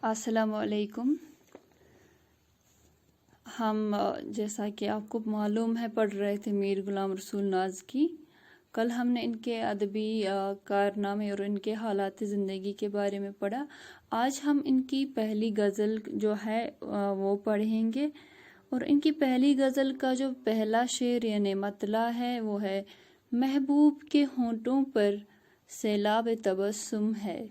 अस्सलाम वालेकुम। हम जैसा कि आपको मालूम है पढ़ रहे थे मीर गुलाम रसूल नाज की। कल हमने इनके अदबी कारनामे और इनके हालात ज़िंदगी के बारे में पढ़ा। आज हम इनकी पहली गज़ल जो है वो पढ़ेंगे। और इनकी पहली गज़ल का जो पहला शेर यानी मतला है वो है, महबूब के होंठों पर सैलाब तबस्सुम है।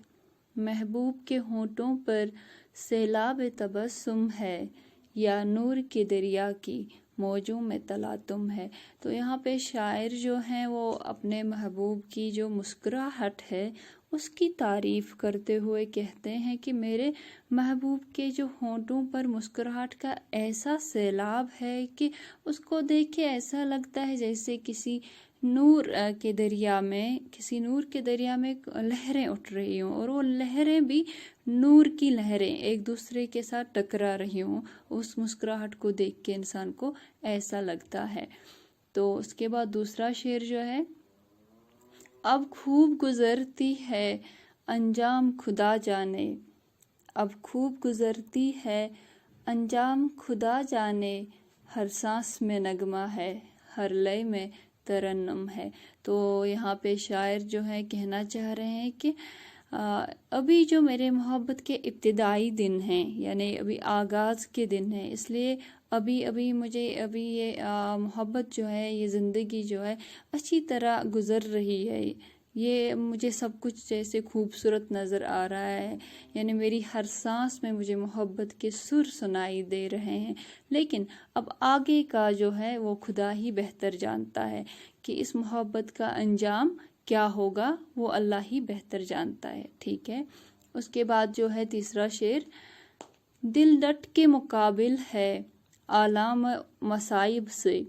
महबूब के होंठों पर सैलाब तबस्सुम है, या नूर के दरिया की मौजों में तलातुम है। तो यहाँ पे शायर जो हैं वो अपने महबूब की जो मुस्कुराहट है उसकी तारीफ करते हुए कहते हैं कि मेरे महबूब के जो होंठों पर मुस्कुराहट का ऐसा सैलाब है कि उसको देख के ऐसा लगता है जैसे किसी नूर के दरिया में लहरें उठ रही हों, और वो लहरें भी नूर की लहरें एक दूसरे के साथ टकरा रही हों। उस मुस्कुराहट को देख के इंसान को ऐसा लगता है। तो उसके बाद दूसरा शेर जो है, अब खूब गुजरती है अंजाम खुदा जाने। अब खूब गुजरती है अंजाम खुदा जाने, हर सांस में नगमा है, हर लय में तरन्नुम है। तो यहाँ पे शायर जो है कहना चाह रहे हैं कि अभी जो मेरे मोहब्बत के इब्तिदाई दिन हैं, यानी अभी आगाज़ के दिन हैं, इसलिए अभी मुझे ये मोहब्बत जो है, ये ज़िंदगी जो है अच्छी तरह गुज़र रही है। ये मुझे सब कुछ जैसे खूबसूरत नज़र आ रहा है, यानी मेरी हर सांस में मुझे मोहब्बत के सुर सुनाई दे रहे हैं। लेकिन अब आगे का जो है वो खुदा ही बेहतर जानता है कि इस मोहब्बत का अंजाम क्या होगा, वो अल्लाह ही बेहतर जानता है। ठीक है। उसके बाद जो है तीसरा शेर, दिल डट के मुकाबिल है आलाम मसाइब से।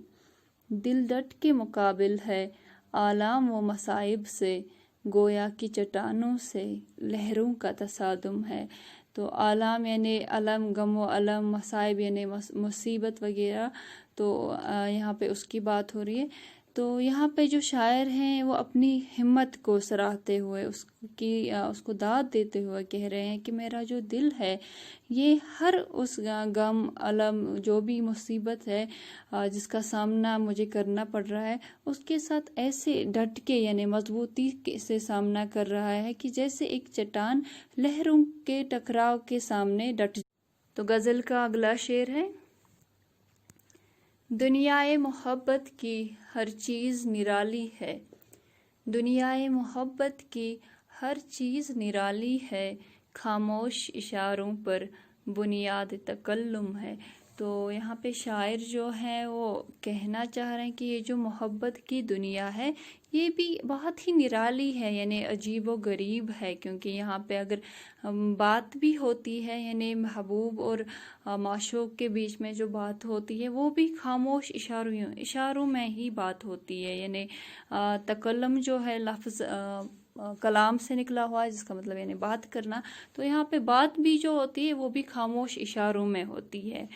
दिल डट के मुकाबिल है आलाम व मसाइब से, गोया की चट्टानों से लहरों का तसादुम है। तो आलाम यानी अलम, गम व अलम, मसाइब यानी मुसीबत वगैरह। तो यहाँ पे उसकी बात हो रही है। तो यहाँ पे जो शायर हैं वो अपनी हिम्मत को सराहते हुए उसको दाद देते हुए कह रहे हैं कि मेरा जो दिल है ये हर उस गम, अलम, जो भी मुसीबत है जिसका सामना मुझे करना पड़ रहा है, उसके साथ ऐसे डट के यानी मजबूती से सामना कर रहा है कि जैसे एक चट्टान लहरों के टकराव के सामने डट। तो गज़ल का अगला शेर है, दुनियाए मोहब्बत की हर चीज़ निराली है। दुनियाए मोहब्बत की हर चीज़ निराली है, खामोश इशारों पर बुनियाद तकल्लुम है। तो यहाँ पे शायर जो है वो कहना चाह रहे हैं कि ये जो मोहब्बत की दुनिया है ये भी बहुत ही निराली है, यानी अजीब व गरीब है। क्योंकि यहाँ पे अगर बात भी होती है, यानी महबूब और माशूक के बीच में जो बात होती है वो भी खामोश इशारों में ही बात होती है। यानी तकल्लुम जो है लफ्ज़ कलाम से निकला हुआ है, जिसका मतलब यानी बात करना। तो यहाँ पे बात भी जो होती है वो भी खामोश इशारों में होती है।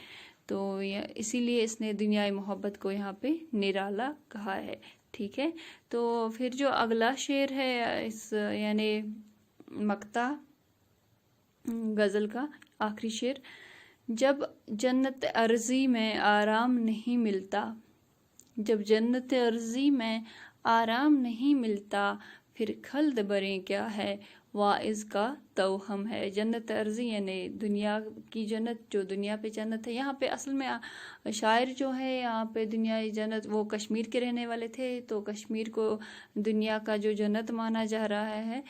तो इसीलिए इसने दुनियाई मोहब्बत को यहाँ पे निराला कहा है। ठीक है। तो फिर जो अगला शेर है इस यानी मक्ता गज़ल का आखिरी शेर, जब जन्नत अर्ज़ी में आराम नहीं मिलता। जब जन्नत अर्ज़ी में आराम नहीं मिलता, फिर खल्द बरें क्या है, वाइज़ का तौहम है। जन्नत अर्ज़ी यानी दुनिया की जन्नत, जो दुनिया पे जन्नत है। यहाँ पे असल में शायर जो है यहाँ पे दुनियाई जन्नत, वो कश्मीर के रहने वाले थे, तो कश्मीर को दुनिया का जो जन्नत माना जा रहा है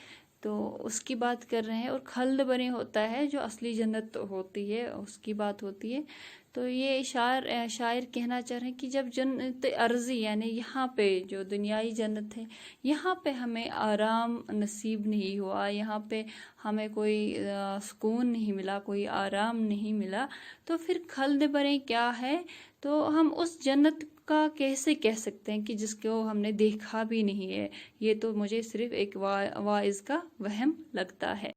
तो उसकी बात कर रहे हैं। और खल्द बरें होता है जो असली जन्नत होती है, उसकी बात होती है। तो ये शायर कहना चाह रहे हैं कि जब जन्नत अर्ज़ी यानी यहाँ पे जो दुनियाई जन्नत है, यहाँ पे हमें आराम नसीब नहीं हुआ, यहाँ पे हमें कोई सुकून नहीं मिला, कोई आराम नहीं मिला, तो फिर खल्द बरें क्या है। तो हम उस जन्नत का कैसे कह सकते हैं कि जिसको हमने देखा भी नहीं है। ये तो मुझे सिर्फ एक वाइज़ का वहम लगता है।